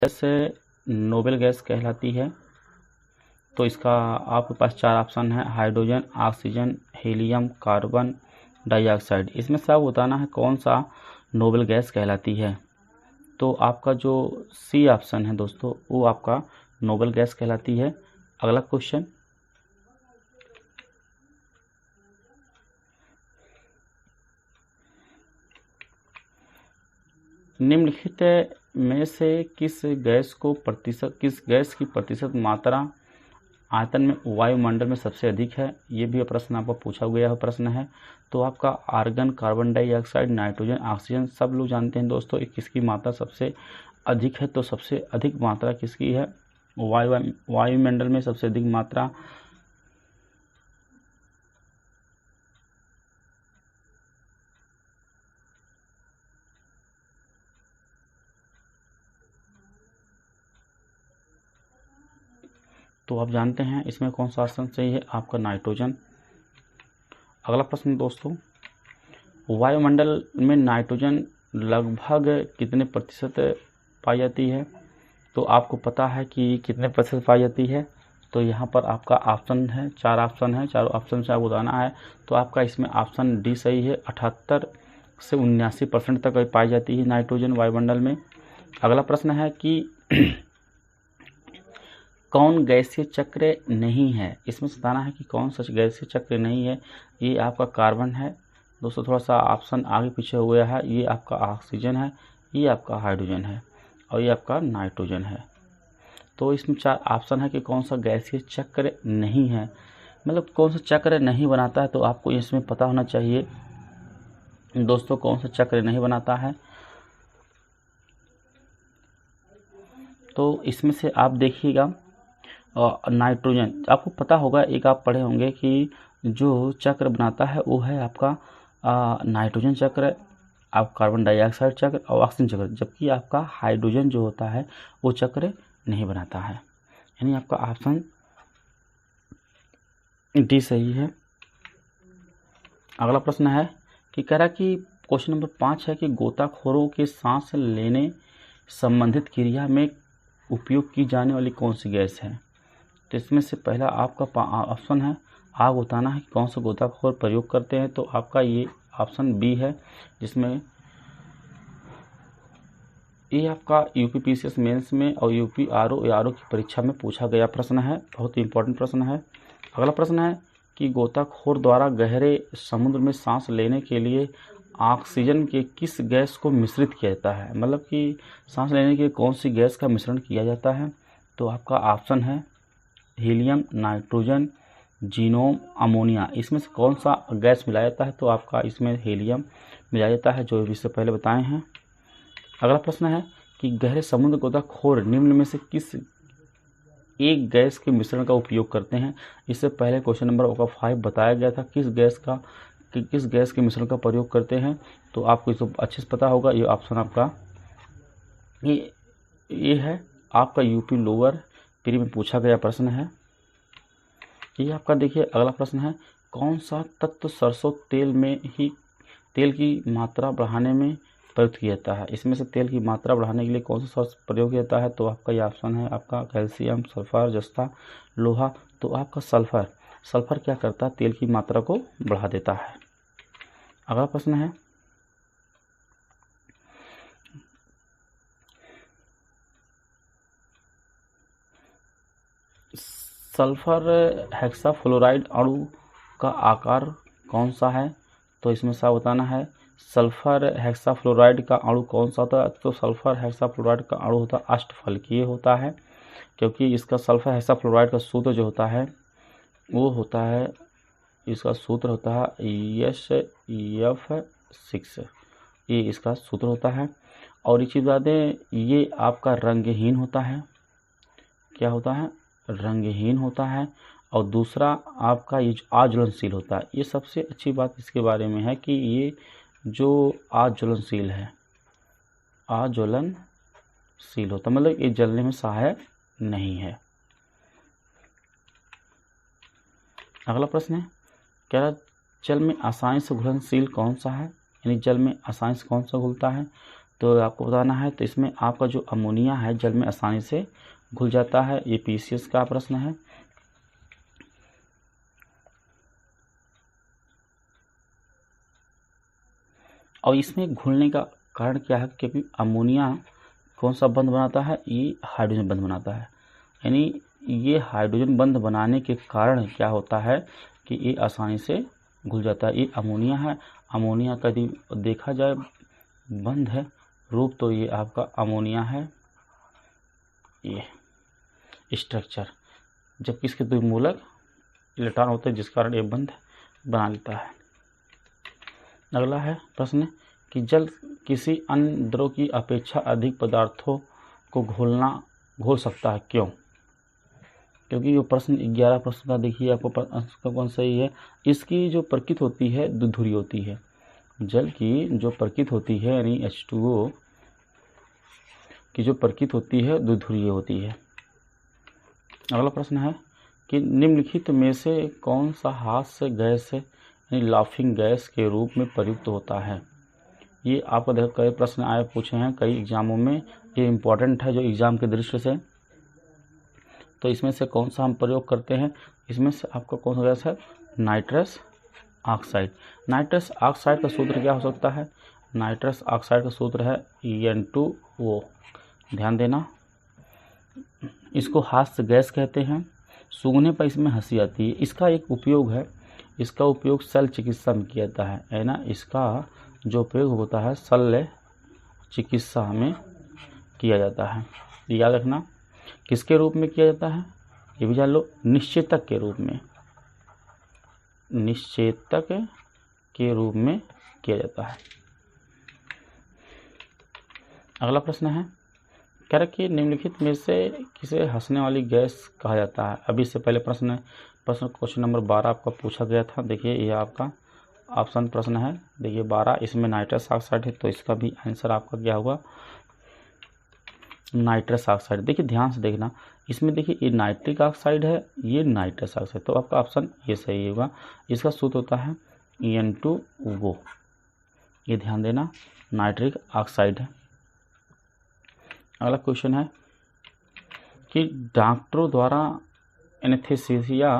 Gas noble gas कहलाती है? तो इसका आपके पास 4 ऑप्शन है, hydrogen, oxygen, helium, carbon dioxide. इसमें से आप बताना है कौन सा नोबल गैस कहलाती है। तो आपका जो सी ऑप्शन है दोस्तों, वो आपका नोबल गैस कहलाती है। अगला क्वेश्चन, निम्नलिखित में से किस गैस की प्रतिशत मात्रा आयतन में वायुमंडल में सबसे अधिक है? ये भी प्रश्न आपको पूछा गया प्रश्न है। तो आपका argon, carbon dioxide, nitrogen, oxygen, सब लोग जानते हैं दोस्तों किसकी मात्रा सबसे अधिक है। तो सबसे अधिक मात्रा किसकी है? वायुमंडल में सबसे अधिक मात्रा तो आप जानते हैं इसमें कौन सा ऑप्शन सही है? आपका नाइट्रोजन। अगला प्रश्न दोस्तों, वायुमंडल में नाइट्रोजन लगभग कितने प्रतिशत पाई जाती है? तो आपको पता है कि कितने प्रतिशत पाई जाती है। तो यहाँ पर आपका ऑप्शन है, 4 ऑप्शन है, चारों ऑप्शन से आप बताना है। तो आपका इसमें ऑप्शन डी सही है, 78 से 79% तक पाई जाती है नाइट्रोजन वायुमंडल में। अगला प्रश्न है कि कौन गैसीय चक्र नहीं है? इसमें बताना है कि कौन सा गैसीय चक्र नहीं है। ये आपका कार्बन है दोस्तों, थोड़ा सा ऑप्शन आगे पीछे हो गया है। ये आपका ऑक्सीजन है, ये आपका हाइड्रोजन है और ये आपका नाइट्रोजन है। तो इसमें 4 ऑप्शन है कि कौन सा गैसीय चक्र नहीं है, मतलब कौन सा चक्र नहीं बनाता है। तो आपको इसमें पता होना चाहिए दोस्तों कौन सा चक्र नहीं बनाता है। तो इसमें से आप देखिएगा नाइट्रोजन, आपको पता होगा, एक आप पढ़े होंगे कि जो चक्र बनाता है वो है आपका नाइट्रोजन चक्र, आप कार्बन डाइऑक्साइड चक्र और ऑक्सीजन चक्र, जबकि आपका हाइड्रोजन जो होता है वो चक्र नहीं बनाता है। यानी आपका ऑप्शन डी सही है। अगला प्रश्न है कि कह रहा कि क्वेश्चन नंबर 5 है कि गोताखोरों के सांस लेने संबंधित क्रिया में उपयोग की जाने वाली कौन सी गैस है? तो इसमें से पहला आपका ऑप्शन है, आग बताना है कि कौन सा गोताखोर प्रयोग करते हैं। तो आपका ये ऑप्शन बी है, जिसमें ये आपका यूपीपीसीएस मेंस में और यूपी आरओ की परीक्षा में पूछा गया प्रश्न है, बहुत ही इंपॉर्टेंट प्रश्न है। अगला प्रश्न है कि गोताखोर द्वारा गहरे समुद्र में सांस लेने के लिए ऑक्सीजन के किस गैस को मिश्रित किया जाता है? मतलब कि सांस लेने के लिए कौन सी गैस का मिश्रण किया जाता है? तो आपका ऑप्शन है हीलियम, नाइट्रोजन, जीनोम, अमोनिया। इसमें से कौन सा गैस मिलाया जाता है? तो आपका इसमें हीलियम मिलाया जाता है, जो इससे पहले बताए हैं। अगला प्रश्न है कि गहरे समुद्र गोताखोर निम्न में से किस एक गैस के मिश्रण का उपयोग करते हैं? इससे पहले क्वेश्चन नंबर 5 बताया गया था किस गैस के मिश्रण का प्रयोग करते हैं। तो आपको इसको अच्छे से पता होगा। ये ऑप्शन आपका ये है, आपका यूपी लोअर प्री में पूछा गया प्रश्न है। ये आपका देखिए अगला प्रश्न है, कौन सा तत्व सरसों तेल में ही तेल की मात्रा बढ़ाने में प्रयुक्त किया जाता है? इसमें से तेल की मात्रा बढ़ाने के लिए कौन सा प्रयोग किया जाता है? तो आपका ये ऑप्शन है आपका कैल्शियम, सल्फर, जस्ता, लोहा। तो आपका सल्फर क्या करता है? तेल की मात्रा को बढ़ा देता है। अगला प्रश्न है, सल्फर हेक्साफ्लोराइड अणु का आकार कौन सा है? तो इसमें साफ बताना है सल्फर हेक्साफ्लोराइड का अणु कौन सा होता है। तो सल्फर हेक्साफ्लोराइड का अणु होता है अष्टफलकीय होता है, क्योंकि इसका सल्फर हेक्साफ्लोराइड का सूत्र जो होता है वो होता है, इसका सूत्र होता है SF6, ये इसका सूत्र होता है। और एक चीज़ बता दें, ये आपका रंगहीन होता है। क्या होता है? रंगहीन होता है। और दूसरा आपका ये आज्वलनशील होता है। ये सबसे अच्छी बात इसके बारे में है कि ये जो आज्वलनशील है, आज्वलनशील होता मतलब ये जलने में सहायक नहीं है। अगला प्रश्न है, क्या जल में आसानी से घुलनशील कौन सा है? यानी जल में आसानी से कौन सा घुलता है? तो आपको बताना है। तो इसमें आपका जो अमोनिया है जल में आसानी से घुल जाता है। ये पीसीएस का प्रश्न है। और इसमें घुलने का कारण क्या है, क्योंकि अमोनिया कौन सा बंध बनाता है, ये हाइड्रोजन बंध बनाता है। यानी ये हाइड्रोजन बंध बनाने के कारण क्या होता है कि ये आसानी से घुल जाता है। ये अमोनिया है। अमोनिया का यदि देखा जाए बंध है रूप, तो ये आपका अमोनिया है, ये स्ट्रक्चर, जबकि इसके द्विमूलक इलेक्ट्रॉन होते हैं, जिस कारण ये बंध बना लेता है। अगला है प्रश्न कि जल किसी अन्य द्रव की अपेक्षा अधिक पदार्थों को घोल सकता है, क्यों? क्योंकि ये प्रश्न 11 प्रश्न का देखिए, आपको का कौन सही है। इसकी जो प्रकृति होती है द्विध्रुवीय होती है। जल की जो प्रकृति होती है यानी H2O की जो प्रकृति होती है द्विध्रुवीय होती है। अगला प्रश्न है कि निम्नलिखित में से कौन सा हास्य गैस यानी लाफिंग गैस के रूप में प्रयुक्त होता है। ये आपको देखो कई प्रश्न आए पूछे हैं कई एग्जामों में, ये इम्पोर्टेंट है जो एग्जाम के दृष्टि से। तो इसमें से कौन सा हम प्रयोग करते हैं, इसमें से आपका कौन सा गैस है, नाइट्रस ऑक्साइड। नाइट्रस ऑक्साइड का सूत्र क्या हो सकता है, नाइट्रस ऑक्साइड का सूत्र है N2O। ध्यान देना, इसको हास्य गैस कहते हैं। सूंघने पर इसमें हंसी आती है। इसका एक उपयोग है, इसका उपयोग शल्य चिकित्सा में किया जाता है ना। इसका जो उपयोग होता है शल्य चिकित्सा में किया जाता है। याद रखना किसके रूप में किया जाता है, ये भी जान लो, निश्चेतक के रूप में, निश्चेतक के रूप में किया जाता है। अगला प्रश्न है कह रहा कि निम्नलिखित में से किसे हंसने वाली गैस कहा जाता है। अभी से पहले प्रश्न क्वेश्चन नंबर 12 आपका पूछा गया था। देखिए ये आपका ऑप्शन प्रश्न है। देखिए 12, इसमें नाइट्रस ऑक्साइड है, तो इसका भी आंसर आपका क्या होगा, नाइट्रस ऑक्साइड। देखिए ध्यान से देखना, इसमें देखिए ये नाइट्रिक ऑक्साइड है, ये नाइट्रस ऑक्साइड, तो आपका ऑप्शन ये सही होगा। इसका सूत्र होता है N2O। ये ध्यान देना, नाइट्रिक ऑक्साइड है। अगला क्वेश्चन है कि डॉक्टरों द्वारा एनेस्थीसिया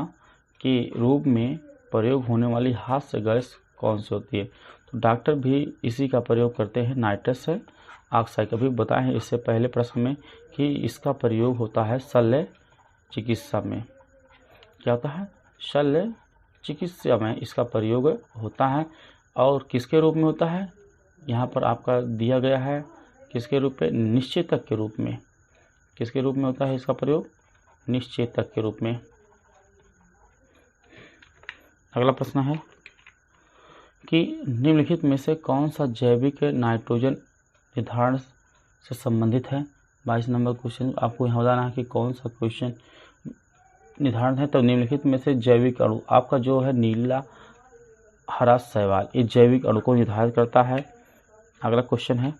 के रूप में प्रयोग होने वाली हास्य गैस कौन सी होती है। तो डॉक्टर भी इसी का प्रयोग करते हैं, नाइट्रस ऑक्साइड। कभी बताए हैं इससे पहले प्रश्न में कि इसका प्रयोग होता है शल्य चिकित्सा में। क्या होता है, शल्य चिकित्सा में इसका प्रयोग होता है। और किसके रूप में होता है, यहाँ पर आपका दिया गया है किसके रूप में, निश्चेतक के रूप में। किसके रूप में होता है इसका प्रयोग, निश्चेतक के रूप में। अगला प्रश्न है कि निम्नलिखित में से कौन सा जैविक नाइट्रोजन निर्धारण से संबंधित है। 22 नंबर क्वेश्चन आपको यहाँ बताना है कि कौन सा क्वेश्चन निर्धारण है। तो निम्नलिखित में से जैविक अणु, आपका जो है नीला हरा शैवाल, ये जैविक अणु को निर्धारित करता है। अगला क्वेश्चन है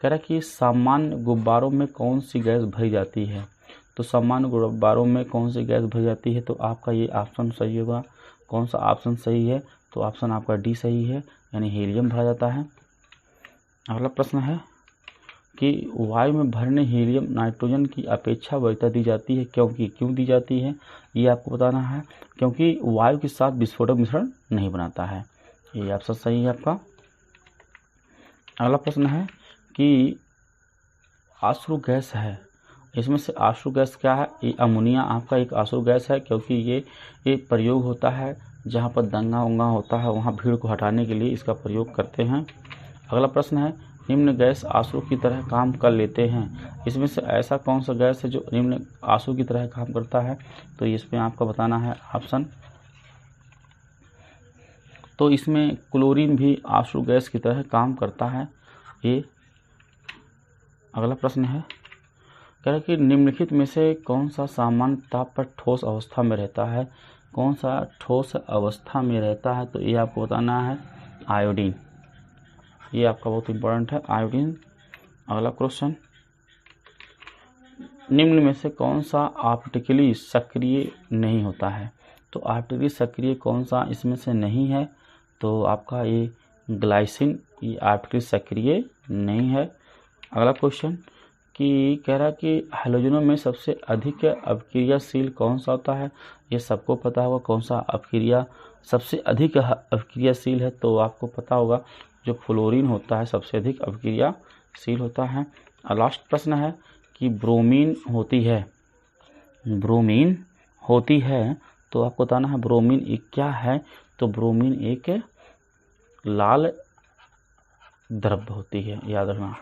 कह रहा कि सामान्य गुब्बारों में कौन सी गैस भरी जाती है। तो सामान्य गुब्बारों में कौन सी गैस भरी जाती है, तो आपका ये ऑप्शन सही होगा। कौन सा ऑप्शन सही है, तो ऑप्शन आपका डी सही है, यानी हीलियम भरा जाता है। अगला प्रश्न है कि वायु में भरने हीलियम नाइट्रोजन की अपेक्षा वरीयता दी जाती है, क्यों दी जाती है, ये आपको बताना है। क्योंकि वायु के साथ विस्फोटक मिश्रण नहीं बनाता है, ये ऑप्शन सही है आपका। अगला प्रश्न है कि आश्रु गैस है, इसमें से आश्रु गैस क्या है, ये अमोनिया आपका एक आश्रु गैस है। क्योंकि ये प्रयोग होता है जहाँ पर दंगा उंगा होता है, वहाँ भीड़ को हटाने के लिए इसका प्रयोग करते हैं। अगला प्रश्न है निम्न गैस आश्रु की तरह काम कर लेते हैं, इसमें से ऐसा कौन सा गैस है जो निम्न आश्रु की तरह काम करता है। तो इसमें आपका बताना है ऑप्शन। तो इसमें क्लोरीन भी आश्रु गैस की तरह काम करता है, ये। अगला प्रश्न है कह रहा कि निम्नलिखित में से कौन सा सामान्य ताप पर ठोस अवस्था में रहता है। कौन सा ठोस अवस्था में रहता है, तो ये आपको बताना है आयोडीन। ये आपका बहुत इंपॉर्टेंट है, आयोडीन। अगला क्वेश्चन, निम्न में से कौन सा ऑप्टिकली सक्रिय नहीं होता है। तो ऑप्टिकली सक्रिय कौन सा इसमें से नहीं है, तो आपका ये ग्लाइसिन ये आपके सक्रिय नहीं है। अगला क्वेश्चन कि कह रहा कि हैलोजनों में सबसे अधिक अपक्रियाशील कौन सा होता है। ये सबको पता होगा कौन सा अपक्रिया सबसे अधिक अपक्रियाशील है, तो आपको पता होगा जो फ्लोरीन होता है सबसे अधिक अपक्रियाशील होता है। लास्ट प्रश्न है कि ब्रोमीन होती है तो आपको बताना है ब्रोमीन एक क्या है। तो ब्रोमीन एक लाल द्रव्य होती है, याद रखना।